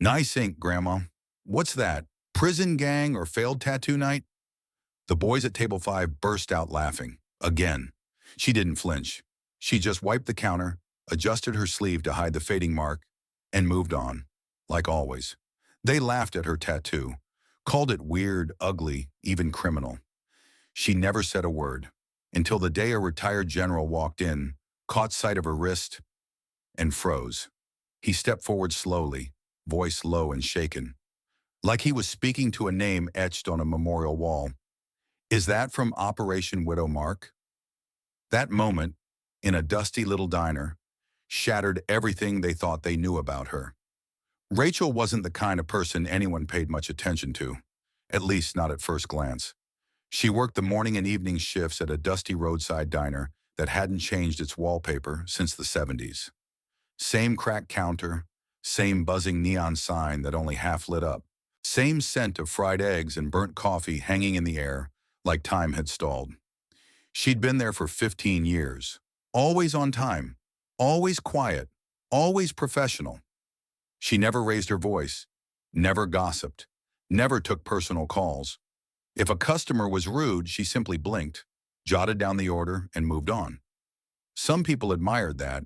Nice ink, Grandma. What's that? Prison gang or failed tattoo night? The boys at table 5 burst out laughing. Again. She didn't flinch. She just wiped the counter, adjusted her sleeve to hide the fading mark, and moved on, like always. They laughed at her tattoo, called it weird, ugly, even criminal. She never said a word, until the day a retired general walked in, caught sight of her wrist, and froze. He stepped forward slowly, voice low and shaken, like he was speaking to a name etched on a memorial wall. Is that from Operation Widow Mark? That moment, in a dusty little diner, shattered everything they thought they knew about her. Rachel wasn't the kind of person anyone paid much attention to, at least not at first glance. She worked the morning and evening shifts at a dusty roadside diner that hadn't changed its wallpaper since the 70s. Same cracked counter, same buzzing neon sign that only half lit up, same scent of fried eggs and burnt coffee hanging in the air like time had stalled. She'd been there for 15 years, always on time, always quiet, always professional. She never raised her voice, never gossiped, never took personal calls. If a customer was rude, she simply blinked, jotted down the order, and moved on. Some people admired that,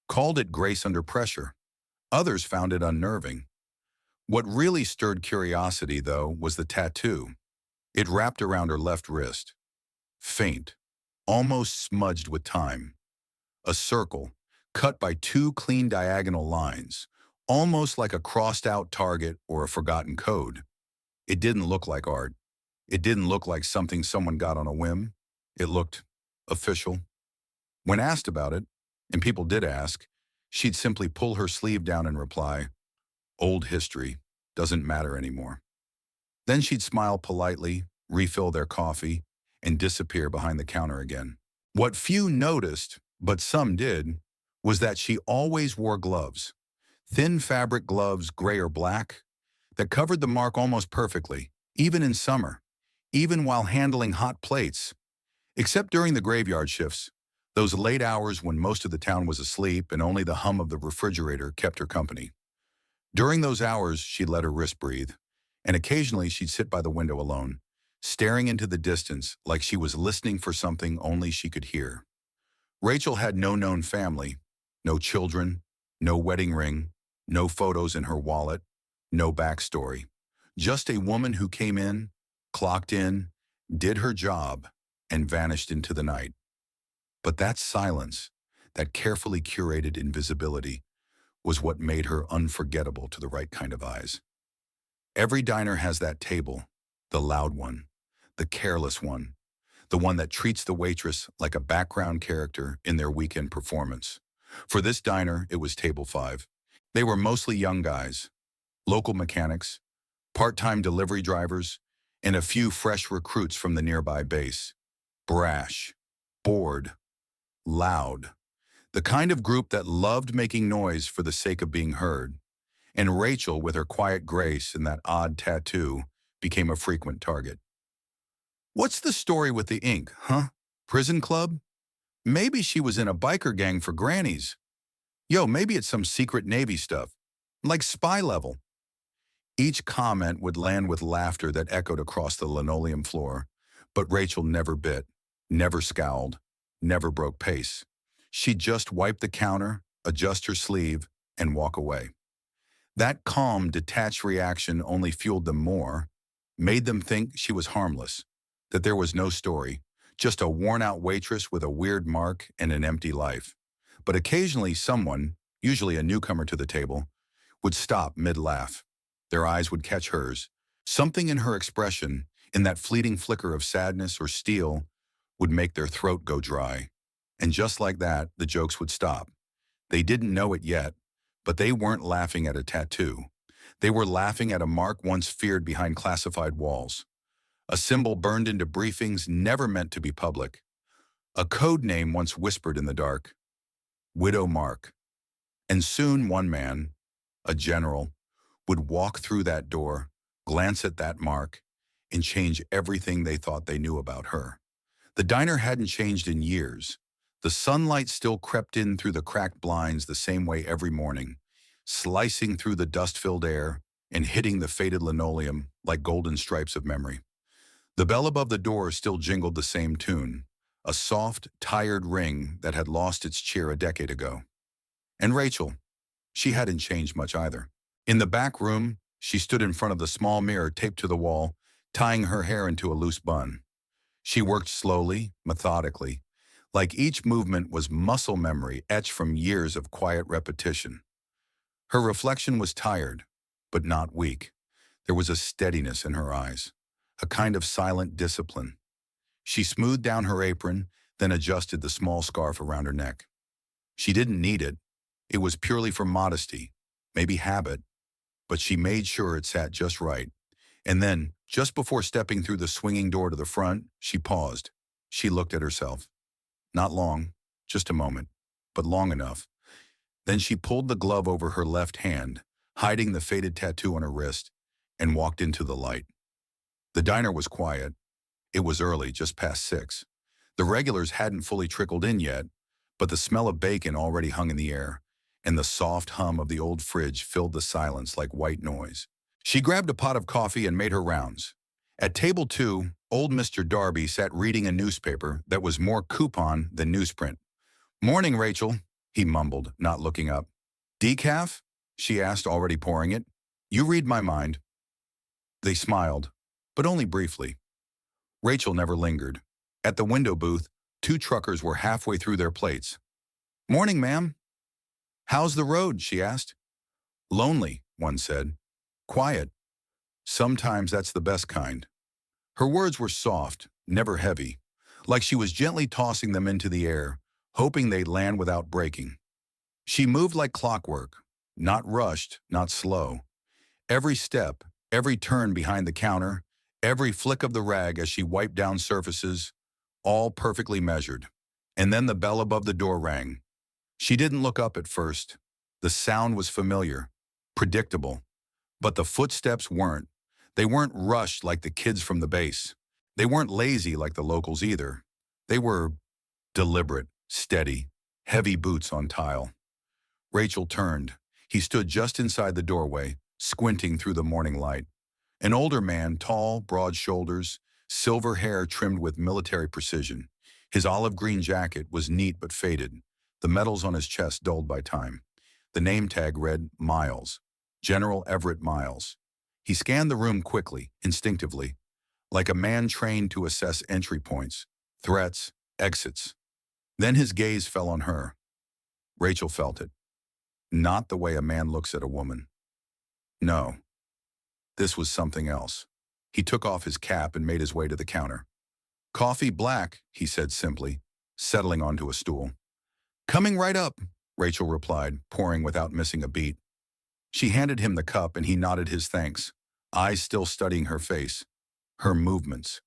called it grace under pressure. Others found it unnerving. What really stirred curiosity, though, was the tattoo. It wrapped around her left wrist. Faint, almost smudged with time. A circle, cut by two clean diagonal lines, almost like a crossed-out target or a forgotten code. It didn't look like art. It didn't look like something someone got on a whim. It looked official. When asked about it, and people did ask, she'd simply pull her sleeve down and reply, "Old history, doesn't matter anymore." Then she'd smile politely, refill their coffee, and disappear behind the counter again. What few noticed, but some did, was that she always wore gloves. Thin fabric gloves, gray or black, that covered the mark almost perfectly, even in summer, even while handling hot plates. Except during the graveyard shifts, those late hours when most of the town was asleep and only the hum of the refrigerator kept her company. During those hours, she'd let her wrist breathe, and occasionally she'd sit by the window alone, staring into the distance like she was listening for something only she could hear. Rachel had no known family, no children, no wedding ring, no photos in her wallet, no backstory. Just a woman who came in, clocked in, did her job, and vanished into the night. But that silence, that carefully curated invisibility, was what made her unforgettable to the right kind of eyes. Every diner has that table, the loud one, the careless one, the one that treats the waitress like a background character in their weekend performance. For this diner, it was table 5. They were mostly young guys, local mechanics, part-time delivery drivers, and a few fresh recruits from the nearby base. Brash, bored, loud. The kind of group that loved making noise for the sake of being heard. And Rachel, with her quiet grace and that odd tattoo, became a frequent target. What's the story with the ink, huh? Prison club? Maybe she was in a biker gang for grannies. Yo, maybe it's some secret Navy stuff, like spy level. Each comment would land with laughter that echoed across the linoleum floor, but Rachel never bit, never scowled, never broke pace. She'd just wipe the counter, adjust her sleeve, and walk away. That calm, detached reaction only fueled them more, made them think she was harmless, that there was no story, just a worn-out waitress with a weird mark and an empty life. But occasionally someone, usually a newcomer to the table, would stop mid-laugh. Their eyes would catch hers. Something in her expression, in that fleeting flicker of sadness or steel, would make their throat go dry. And just like that, the jokes would stop. They didn't know it yet, but they weren't laughing at a tattoo. They were laughing at a mark once feared behind classified walls. A symbol burned into briefings never meant to be public. A code name once whispered in the dark. Widow Mark. And soon one man, a general, would walk through that door, glance at that mark, and change everything they thought they knew about her. The diner hadn't changed in years. The sunlight still crept in through the cracked blinds the same way every morning, slicing through the dust-filled air and hitting the faded linoleum like golden stripes of memory. The bell above the door still jingled the same tune, a soft, tired ring that had lost its cheer a decade ago. And Rachel, she hadn't changed much either. In the back room, she stood in front of the small mirror taped to the wall, tying her hair into a loose bun. She worked slowly, methodically, like each movement was muscle memory etched from years of quiet repetition. Her reflection was tired, but not weak. There was a steadiness in her eyes, a kind of silent discipline. She smoothed down her apron, then adjusted the small scarf around her neck. She didn't need it. It was purely for modesty, maybe habit, but she made sure it sat just right. And then, just before stepping through the swinging door to the front, she paused. She looked at herself. Not long, just a moment, but long enough. Then she pulled the glove over her left hand, hiding the faded tattoo on her wrist, and walked into the light. The diner was quiet. It was early, just past 6. The regulars hadn't fully trickled in yet, but the smell of bacon already hung in the air, and the soft hum of the old fridge filled the silence like white noise. She grabbed a pot of coffee and made her rounds. At table 2, old Mr. Darby sat reading a newspaper that was more coupon than newsprint. "Morning, Rachel," he mumbled, not looking up. "Decaf?" she asked, already pouring it. "You read my mind." They smiled, but only briefly. Rachel never lingered. At the window booth, 2 truckers were halfway through their plates. "Morning, ma'am." "How's the road?" she asked. "Lonely," one said. "Quiet. Sometimes that's the best kind." Her words were soft, never heavy, like she was gently tossing them into the air, hoping they'd land without breaking. She moved like clockwork, not rushed, not slow. Every step, every turn behind the counter, every flick of the rag as she wiped down surfaces, all perfectly measured. And then the bell above the door rang. She didn't look up at first. The sound was familiar, predictable. But the footsteps weren't. They weren't rushed like the kids from the base. They weren't lazy like the locals either. They were deliberate, steady, heavy boots on tile. Rachel turned. He stood just inside the doorway, squinting through the morning light. An older man, tall, broad shoulders, silver hair trimmed with military precision. His olive green jacket was neat but faded, the medals on his chest dulled by time. The name tag read Miles. General Everett Miles. He scanned the room quickly, instinctively, like a man trained to assess entry points, threats, exits. Then his gaze fell on her. Rachel felt it. Not the way a man looks at a woman. No. This was something else. He took off his cap and made his way to the counter. "Coffee black," he said simply, settling onto a stool. "Coming right up," Rachel replied, pouring without missing a beat. She handed him the cup and he nodded his thanks, eyes still studying her face, her movements,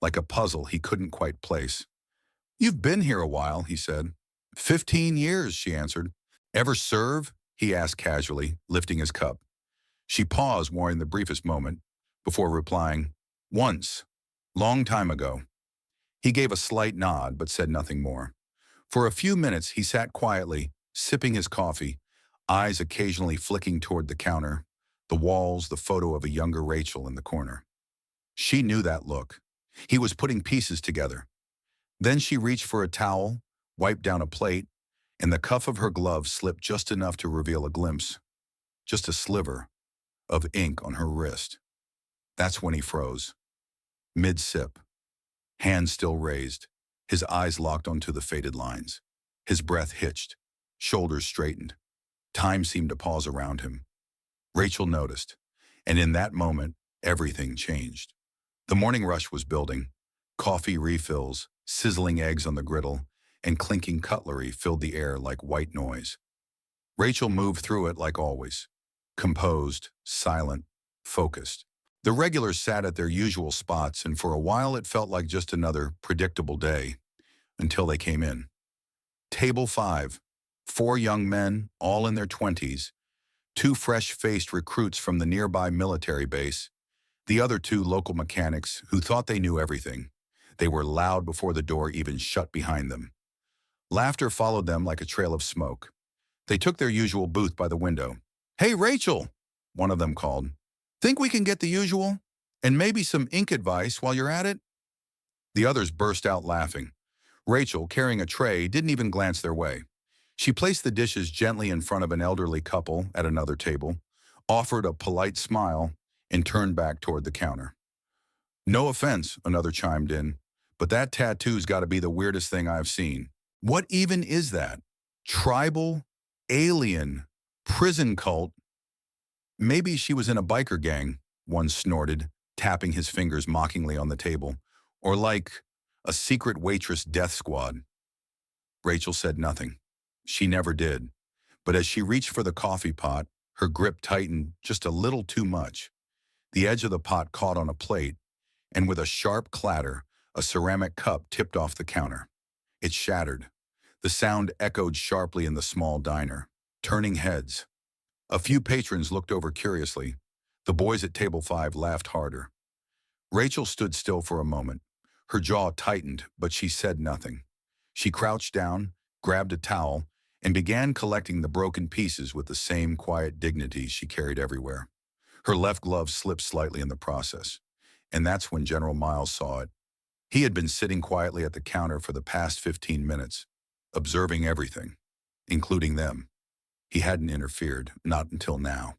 like a puzzle he couldn't quite place. "You've been here a while," he said. 15 years, she answered. "Ever serve?" he asked casually, lifting his cup. She paused, wearing the briefest moment, before replying, "Once, long time ago." He gave a slight nod, but said nothing more. For a few minutes he sat quietly, sipping his coffee, eyes occasionally flicking toward the counter, the walls, the photo of a younger Rachel in the corner. She knew that look. He was putting pieces together. Then she reached for a towel, wiped down a plate, and the cuff of her glove slipped just enough to reveal a glimpse, just a sliver, of ink on her wrist. That's when he froze. Mid-sip, hands still raised, his eyes locked onto the faded lines. His breath hitched, shoulders straightened. Time seemed to pause around him. Rachel noticed, and in that moment, everything changed. The morning rush was building. Coffee refills, sizzling eggs on the griddle, and clinking cutlery filled the air like white noise. Rachel moved through it like always, composed, silent, focused. The regulars sat at their usual spots, and for a while it felt like just another predictable day, until they came in. Table 5, 4 young men, all in their 20s, 2 fresh-faced recruits from the nearby military base, the other 2 local mechanics who thought they knew everything. They were loud before the door even shut behind them. Laughter followed them like a trail of smoke. They took their usual booth by the window. "Hey, Rachel," one of them called. "Think we can get the usual? And maybe some ink advice while you're at it?" The others burst out laughing. Rachel, carrying a tray, didn't even glance their way. She placed the dishes gently in front of an elderly couple at another table, offered a polite smile, and turned back toward the counter. "No offense," another chimed in, "but that tattoo's got to be the weirdest thing I've seen. What even is that? Tribal? Alien? Prison cult? Maybe she was in a biker gang," one snorted, tapping his fingers mockingly on the table. "Or like a secret waitress death squad." Rachel said nothing. She never did. But as she reached for the coffee pot, her grip tightened just a little too much. The edge of the pot caught on a plate, and with a sharp clatter, a ceramic cup tipped off the counter. It shattered. The sound echoed sharply in the small diner, turning heads. A few patrons looked over curiously. The boys at table 5 laughed harder. Rachel stood still for a moment. Her jaw tightened, but she said nothing. She crouched down, grabbed a towel, and began collecting the broken pieces with the same quiet dignity she carried everywhere. Her left glove slipped slightly in the process, and that's when General Miles saw it. He had been sitting quietly at the counter for the past 15 minutes, observing everything, including them. He hadn't interfered, not until now.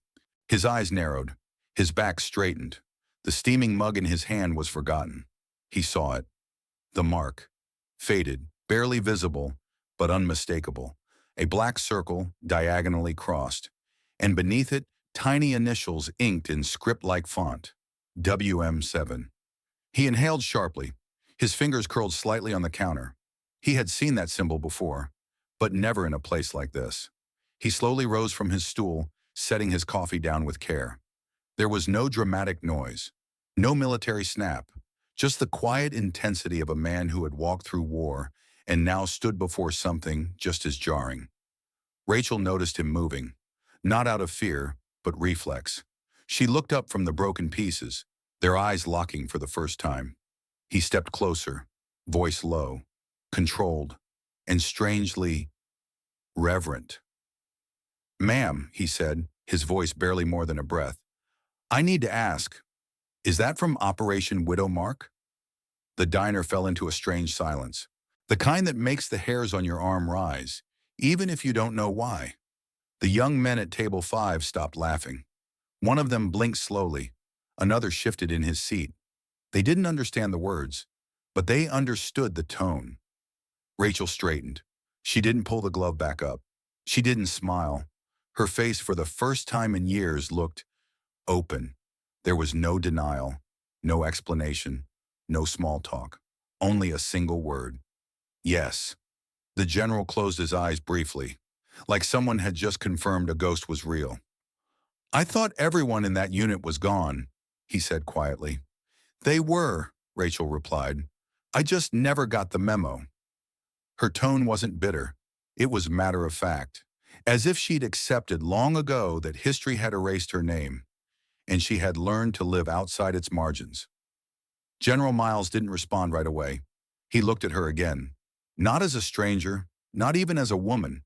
His eyes narrowed, his back straightened. The steaming mug in his hand was forgotten. He saw it. The mark. Faded, barely visible, but unmistakable. A black circle, diagonally crossed. And beneath it, tiny initials inked in script-like font. WM7. He inhaled sharply. His fingers curled slightly on the counter. He had seen that symbol before, but never in a place like this. He slowly rose from his stool, setting his coffee down with care. There was no dramatic noise, no military snap, just the quiet intensity of a man who had walked through war and now stood before something just as jarring. Rachel noticed him moving, not out of fear, but reflex. She looked up from the broken pieces, their eyes locking for the first time. He stepped closer, voice low, controlled, and strangely reverent. "Ma'am," he said, his voice barely more than a breath, "I need to ask, is that from Operation Widow Mark?" The diner fell into a strange silence, the kind that makes the hairs on your arm rise, even if you don't know why. The young men at table 5 stopped laughing. One of them blinked slowly. Another shifted in his seat. They didn't understand the words, but they understood the tone. Rachel straightened. She didn't pull the glove back up. She didn't smile. Her face, for the first time in years, looked open. There was no denial, no explanation, no small talk, only a single word. "Yes." The general closed his eyes briefly, like someone had just confirmed a ghost was real. "I thought everyone in that unit was gone," he said quietly. "They were," Rachel replied. "I just never got the memo." Her tone wasn't bitter. It was matter of fact, as if she'd accepted long ago that history had erased her name, and she had learned to live outside its margins. General Miles didn't respond right away. He looked at her again, not as a stranger, not even as a woman,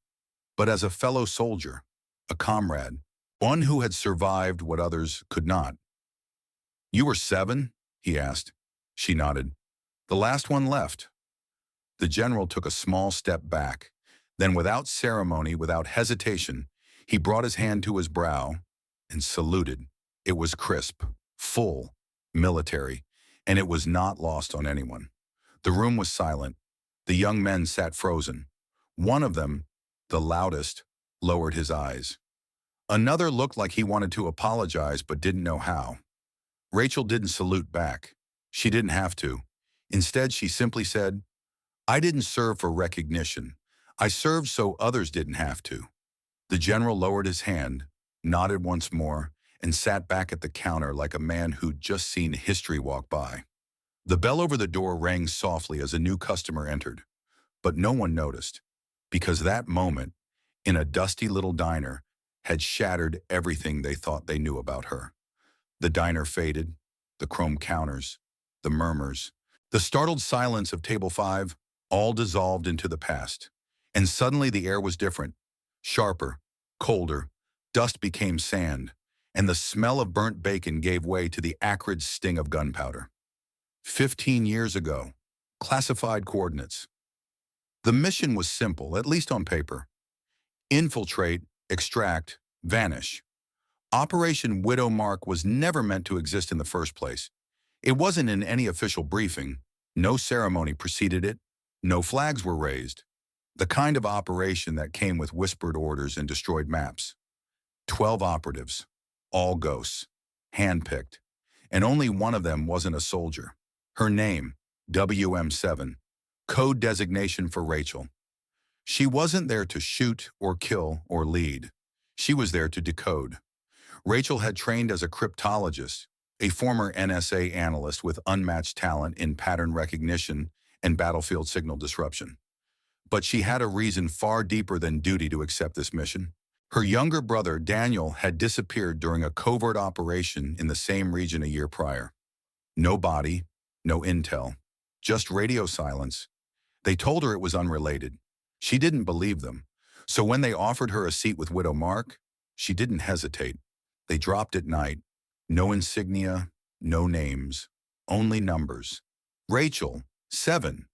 but as a fellow soldier, a comrade, one who had survived what others could not. "You were 7?" he asked. She nodded. "The last one left." The general took a small step back. Then, without ceremony, without hesitation, he brought his hand to his brow and saluted. It was crisp, full, military, and it was not lost on anyone. The room was silent. The young men sat frozen. One of them, the loudest, lowered his eyes. Another looked like he wanted to apologize but didn't know how. Rachel didn't salute back. She didn't have to. Instead, she simply said, "I didn't serve for recognition. I served so others didn't have to." The general lowered his hand, nodded once more, and sat back at the counter like a man who'd just seen history walk by. The bell over the door rang softly as a new customer entered, but no one noticed, because that moment, in a dusty little diner, had shattered everything they thought they knew about her. The diner faded, the chrome counters, the murmurs, the startled silence of table 5, all dissolved into the past. And suddenly the air was different, sharper, colder, Dust became sand, and the smell of burnt bacon gave way to the acrid sting of gunpowder. 15 years ago. Classified coordinates. The mission was simple, at least on paper. Infiltrate, extract, vanish. Operation Widow Mark was never meant to exist in the first place. It wasn't in any official briefing. No ceremony preceded it. No flags were raised. The kind of operation that came with whispered orders and destroyed maps. 12 operatives, all ghosts, handpicked, and only one of them wasn't a soldier. Her name, WM7, code designation for Rachel. She wasn't there to shoot or kill or lead. She was there to decode. Rachel had trained as a cryptologist, a former NSA analyst with unmatched talent in pattern recognition and battlefield signal disruption. But she had a reason far deeper than duty to accept this mission. Her younger brother, Daniel, had disappeared during a covert operation in the same region a year prior. No body, no intel, just radio silence. They told her it was unrelated. She didn't believe them. So when they offered her a seat with Widow Mark, she didn't hesitate. They dropped at night. No insignia, no names, only numbers. Rachel, 7.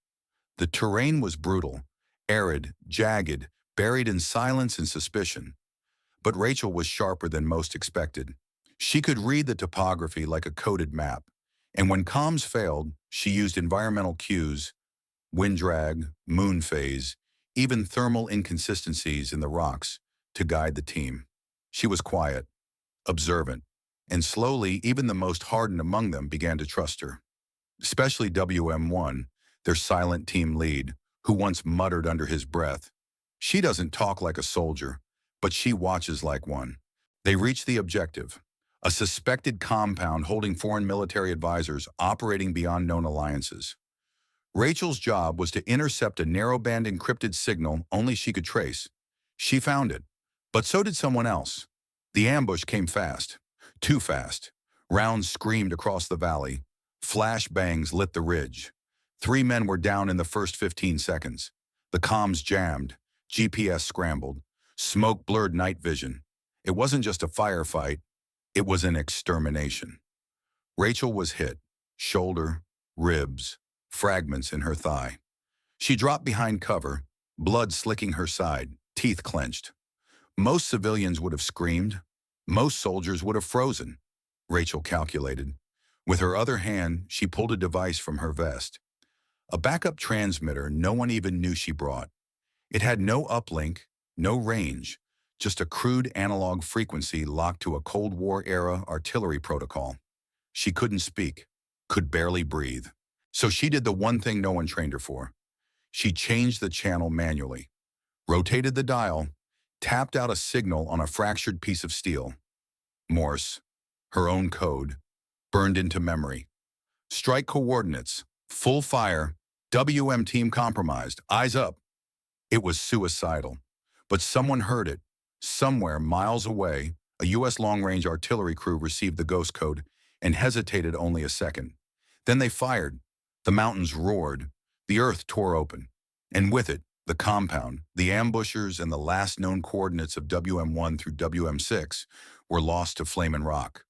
The terrain was brutal, arid, jagged, buried in silence and suspicion. But Rachel was sharper than most expected. She could read the topography like a coded map. And when comms failed, she used environmental cues, wind drag, moon phase, even thermal inconsistencies in the rocks to guide the team. She was quiet, observant, and slowly even the most hardened among them began to trust her. Especially WM1, their silent team lead, who once muttered under his breath, "She doesn't talk like a soldier, but she watches like one." They reached the objective, a suspected compound holding foreign military advisors operating beyond known alliances. Rachel's job was to intercept a narrowband encrypted signal only she could trace. She found it, but so did someone else. The ambush came fast, too fast. Rounds screamed across the valley. Flash bangs lit the ridge. 3 men were down in the first 15 seconds. The comms jammed, GPS scrambled, smoke blurred night vision. It wasn't just a firefight, it was an extermination. Rachel was hit, shoulder, ribs, fragments in her thigh. She dropped behind cover, blood slicking her side, teeth clenched. Most civilians would have screamed. Most soldiers would have frozen, Rachel calculated. With her other hand, she pulled a device from her vest. A backup transmitter no one even knew she brought. It had no uplink, no range, just a crude analog frequency locked to a Cold War-era artillery protocol. She couldn't speak, could barely breathe. So she did the one thing no one trained her for. She changed the channel manually, rotated the dial, tapped out a signal on a fractured piece of steel. Morse, her own code, burned into memory. Strike coordinates, full fire, WM team compromised, eyes up. It was suicidal, but someone heard it. Somewhere miles away, a U.S. long-range artillery crew received the ghost code and hesitated only a second. Then they fired. The mountains roared. The earth tore open. And with it, the compound, the ambushers, and the last known coordinates of WM1 through WM6 were lost to flame and rock.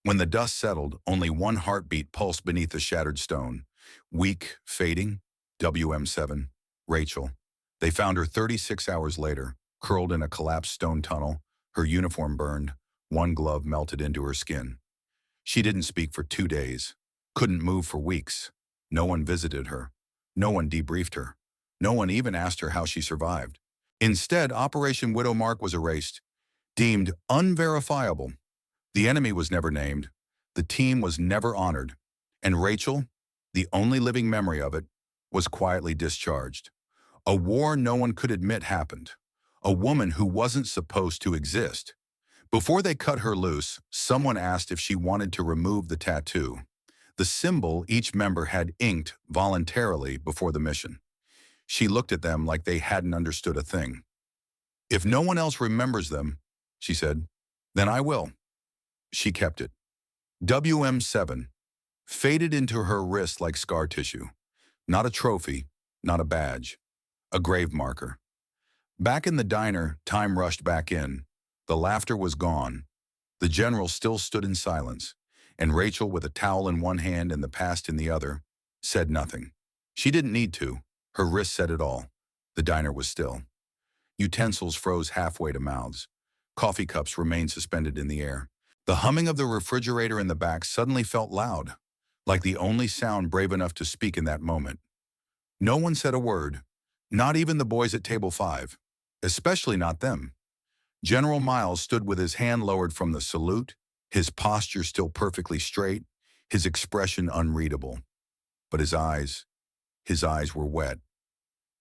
When the dust settled, only one heartbeat pulsed beneath the shattered stone. Weak, fading, WM7, Rachel. They found her 36 hours later, curled in a collapsed stone tunnel, her uniform burned, one glove melted into her skin. She didn't speak for 2 days, couldn't move for weeks. No one visited her. No one debriefed her. No one even asked her how she survived. Instead, Operation Widow Mark was erased, deemed unverifiable. The enemy was never named. The team was never honored. And Rachel, the only living memory of it, was quietly discharged. A war no one could admit happened. A woman who wasn't supposed to exist. Before they cut her loose, someone asked if she wanted to remove the tattoo, the symbol each member had inked voluntarily before the mission. She looked at them like they hadn't understood a thing. "If no one else remembers them," she said, "then I will." She kept it. WM7 faded into her wrist like scar tissue. Not a trophy, not a badge, a grave marker. Back in the diner, time rushed back in. The laughter was gone. The general still stood in silence, and Rachel, with a towel in one hand and the past in the other, said nothing. She didn't need to. Her wrist said it all. The diner was still. Utensils froze halfway to mouths. Coffee cups remained suspended in the air. The humming of the refrigerator in the back suddenly felt loud, like the only sound brave enough to speak in that moment. No one said a word, not even the boys at table 5, especially not them. General Miles stood with his hand lowered from the salute, his posture still perfectly straight, his expression unreadable. But his eyes were wet.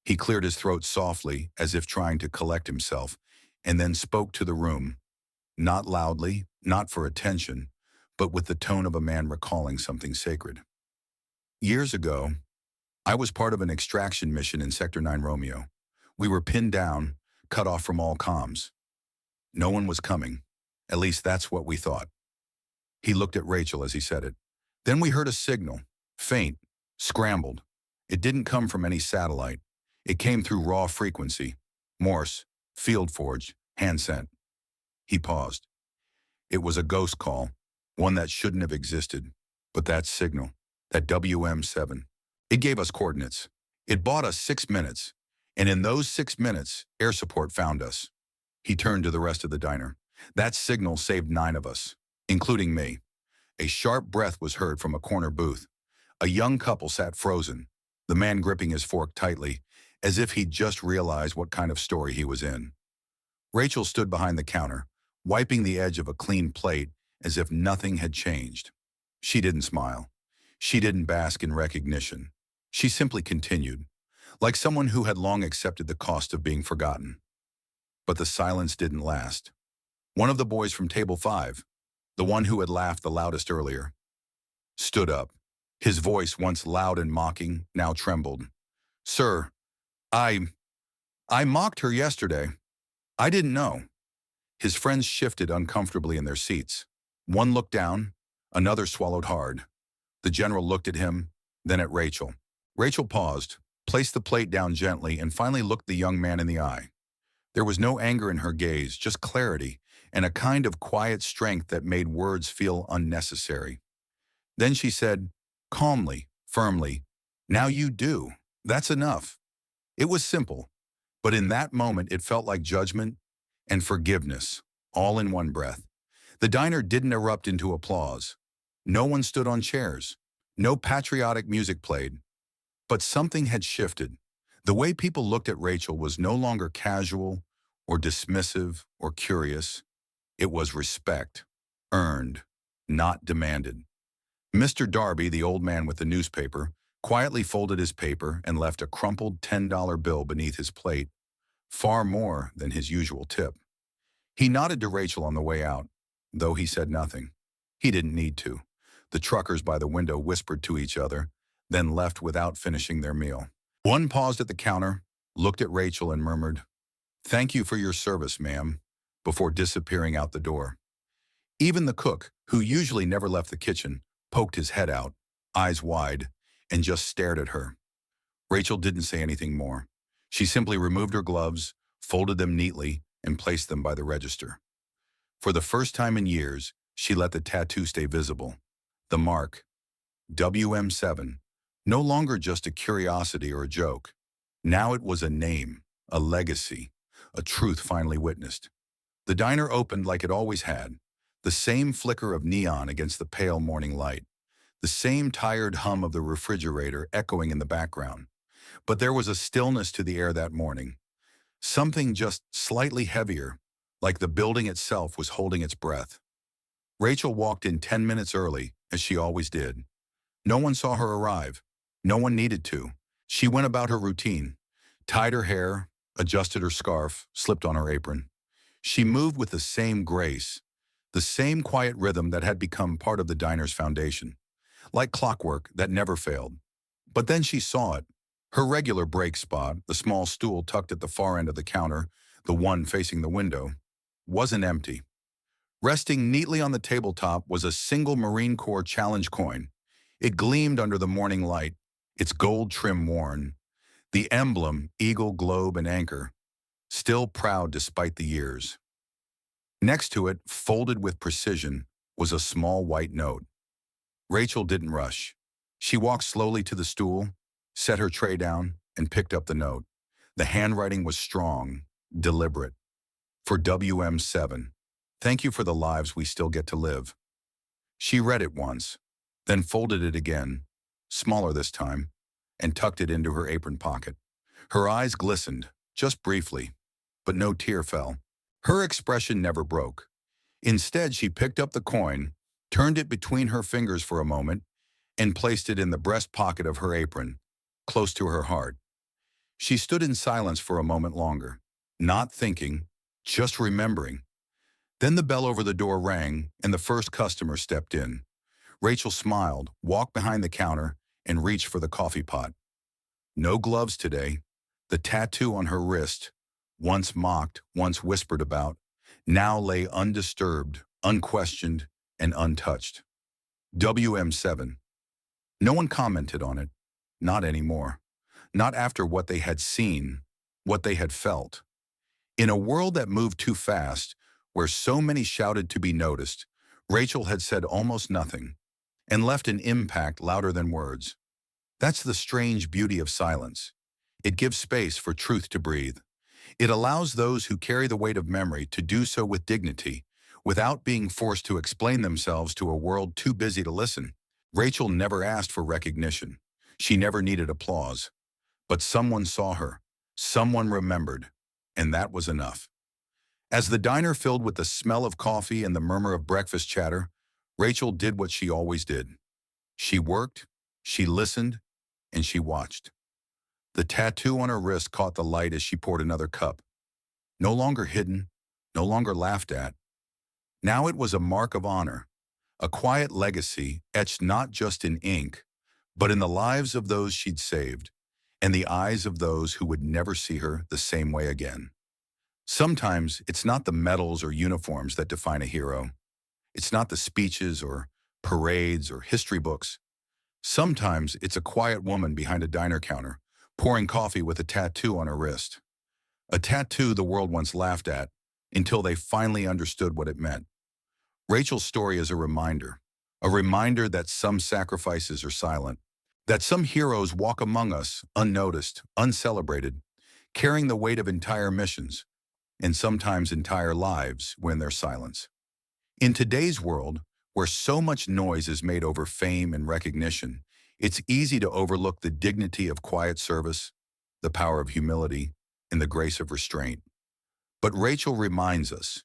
He cleared his throat softly, as if trying to collect himself, and then spoke to the room, not loudly, not for attention, but with the tone of a man recalling something sacred. Years ago, I was part of an extraction mission in Sector 9 Romeo. We were pinned down, cut off from all comms. No one was coming. At least that's what we thought. He looked at Rachel as he said it. Then we heard a signal, faint, scrambled. It didn't come from any satellite. It came through raw frequency, Morse, field forged, hand sent. He paused. It was a ghost call, one that shouldn't have existed. But that signal, that WM7, it gave us coordinates. It bought us 6 minutes, and in those 6 minutes, air support found us. He turned to the rest of the diner. That signal saved 9 of us, including me. A sharp breath was heard from a corner booth. A young couple sat frozen, the man gripping his fork tightly, as if he'd just realized what kind of story he was in. Rachel stood behind the counter, wiping the edge of a clean plate as if nothing had changed. She didn't smile. She didn't bask in recognition. She simply continued, like someone who had long accepted the cost of being forgotten. But the silence didn't last. One of the boys from table 5, the one who had laughed the loudest earlier, stood up. His voice, once loud and mocking, now trembled. "Sir, I mocked her yesterday. I didn't know." His friends shifted uncomfortably in their seats. One looked down, another swallowed hard. The general looked at him, then at Rachel. Rachel paused, placed the plate down gently, and finally looked the young man in the eye. There was no anger in her gaze, just clarity, and a kind of quiet strength that made words feel unnecessary. Then she said, calmly, firmly, "Now you do. That's enough." It was simple, but in that moment it felt like judgment and forgiveness, all in one breath. The diner didn't erupt into applause. No one stood on chairs. No patriotic music played. But something had shifted. The way people looked at Rachel was no longer casual or dismissive or curious. It was respect, earned, not demanded. Mr. Darby, the old man with the newspaper, quietly folded his paper and left a crumpled $10 bill beneath his plate, far more than his usual tip. He nodded to Rachel on the way out, though he said nothing. He didn't need to. The truckers by the window whispered to each other, then left without finishing their meal. One paused at the counter, looked at Rachel and murmured, "Thank you for your service, ma'am," before disappearing out the door. Even the cook, who usually never left the kitchen, poked his head out, eyes wide, and just stared at her. Rachel didn't say anything more. She simply removed her gloves, folded them neatly, and placed them by the register. For the first time in years, she let the tattoo stay visible. The mark, WM7, no longer just a curiosity or a joke. Now it was a name, a legacy, a truth finally witnessed. The diner opened like it always had, the same flicker of neon against the pale morning light, the same tired hum of the refrigerator echoing in the background. But there was a stillness to the air that morning, something just slightly heavier, like the building itself was holding its breath. Rachel walked in 10 minutes early, as she always did. No one saw her arrive. No one needed to. She went about her routine, tied her hair, adjusted her scarf, slipped on her apron. She moved with the same grace, the same quiet rhythm that had become part of the diner's foundation, like clockwork that never failed. But then she saw it. Her regular break spot, the small stool tucked at the far end of the counter, the one facing the window, wasn't empty. Resting neatly on the tabletop was a single Marine Corps challenge coin. It gleamed under the morning light, its gold trim worn, the emblem, eagle, globe, and anchor, still proud despite the years. Next to it, folded with precision, was a small white note. Rachel didn't rush. She walked slowly to the stool, set her tray down, and picked up the note. The handwriting was strong, deliberate. For WM7, thank you for the lives we still get to live. She read it once, then folded it again, smaller this time, and tucked it into her apron pocket. Her eyes glistened, just briefly, but no tear fell. Her expression never broke. Instead, she picked up the coin, turned it between her fingers for a moment, and placed it in the breast pocket of her apron, close to her heart. She stood in silence for a moment longer, not thinking, just remembering. Then the bell over the door rang, and the first customer stepped in. Rachel smiled, walked behind the counter, and reached for the coffee pot. No gloves today. The tattoo on her wrist, once mocked, once whispered about, now lay undisturbed, unquestioned, and untouched. WM7. No one commented on it. Not anymore. Not after what they had seen, what they had felt. In a world that moved too fast, where so many shouted to be noticed, Rachel had said almost nothing, and left an impact louder than words. That's the strange beauty of silence. It gives space for truth to breathe. It allows those who carry the weight of memory to do so with dignity, without being forced to explain themselves to a world too busy to listen. Rachel never asked for recognition. She never needed applause. But someone saw her, someone remembered, and that was enough. As the diner filled with the smell of coffee and the murmur of breakfast chatter, Rachel did what she always did. She worked, she listened, and she watched. The tattoo on her wrist caught the light as she poured another cup. No longer hidden, no longer laughed at. Now it was a mark of honor, a quiet legacy etched not just in ink, but in the lives of those she'd saved, and the eyes of those who would never see her the same way again. Sometimes it's not the medals or uniforms that define a hero. It's not the speeches or parades or history books. Sometimes it's a quiet woman behind a diner counter, pouring coffee with a tattoo on her wrist. A tattoo the world once laughed at, until they finally understood what it meant. Rachel's story is a reminder that some sacrifices are silent, that some heroes walk among us unnoticed, uncelebrated, carrying the weight of entire missions, and sometimes entire lives when their silence. In today's world, where so much noise is made over fame and recognition, it's easy to overlook the dignity of quiet service, the power of humility, and the grace of restraint. But Rachel reminds us,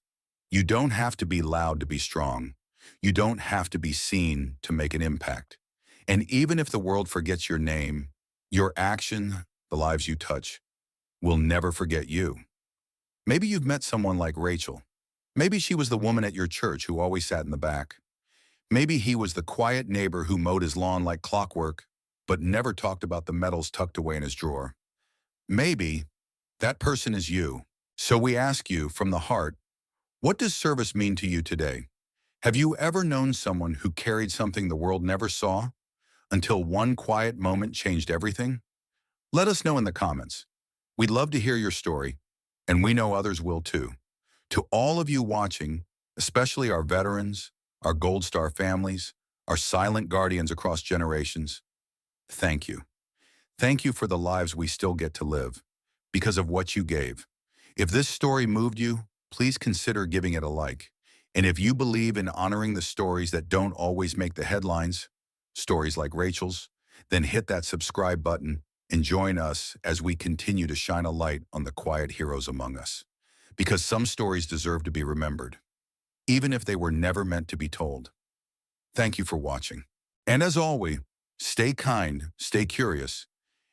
you don't have to be loud to be strong. You don't have to be seen to make an impact. And even if the world forgets your name, your action, the lives you touch, will never forget you. Maybe you've met someone like Rachel. Maybe she was the woman at your church who always sat in the back. Maybe he was the quiet neighbor who mowed his lawn like clockwork, but never talked about the medals tucked away in his drawer. Maybe that person is you. So we ask you from the heart, what does service mean to you today? Have you ever known someone who carried something the world never saw, until one quiet moment changed everything? Let us know in the comments. We'd love to hear your story, and we know others will too. To all of you watching, especially our veterans, our Gold Star families, our silent guardians across generations, thank you. Thank you for the lives we still get to live, because of what you gave. If this story moved you, please consider giving it a like. And if you believe in honoring the stories that don't always make the headlines, stories like Rachel's, then hit that subscribe button and join us as we continue to shine a light on the quiet heroes among us. Because some stories deserve to be remembered, even if they were never meant to be told. Thank you for watching. And as always, stay kind, stay curious,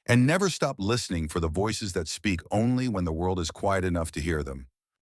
and never stop listening for the voices that speak only when the world is quiet enough to hear them.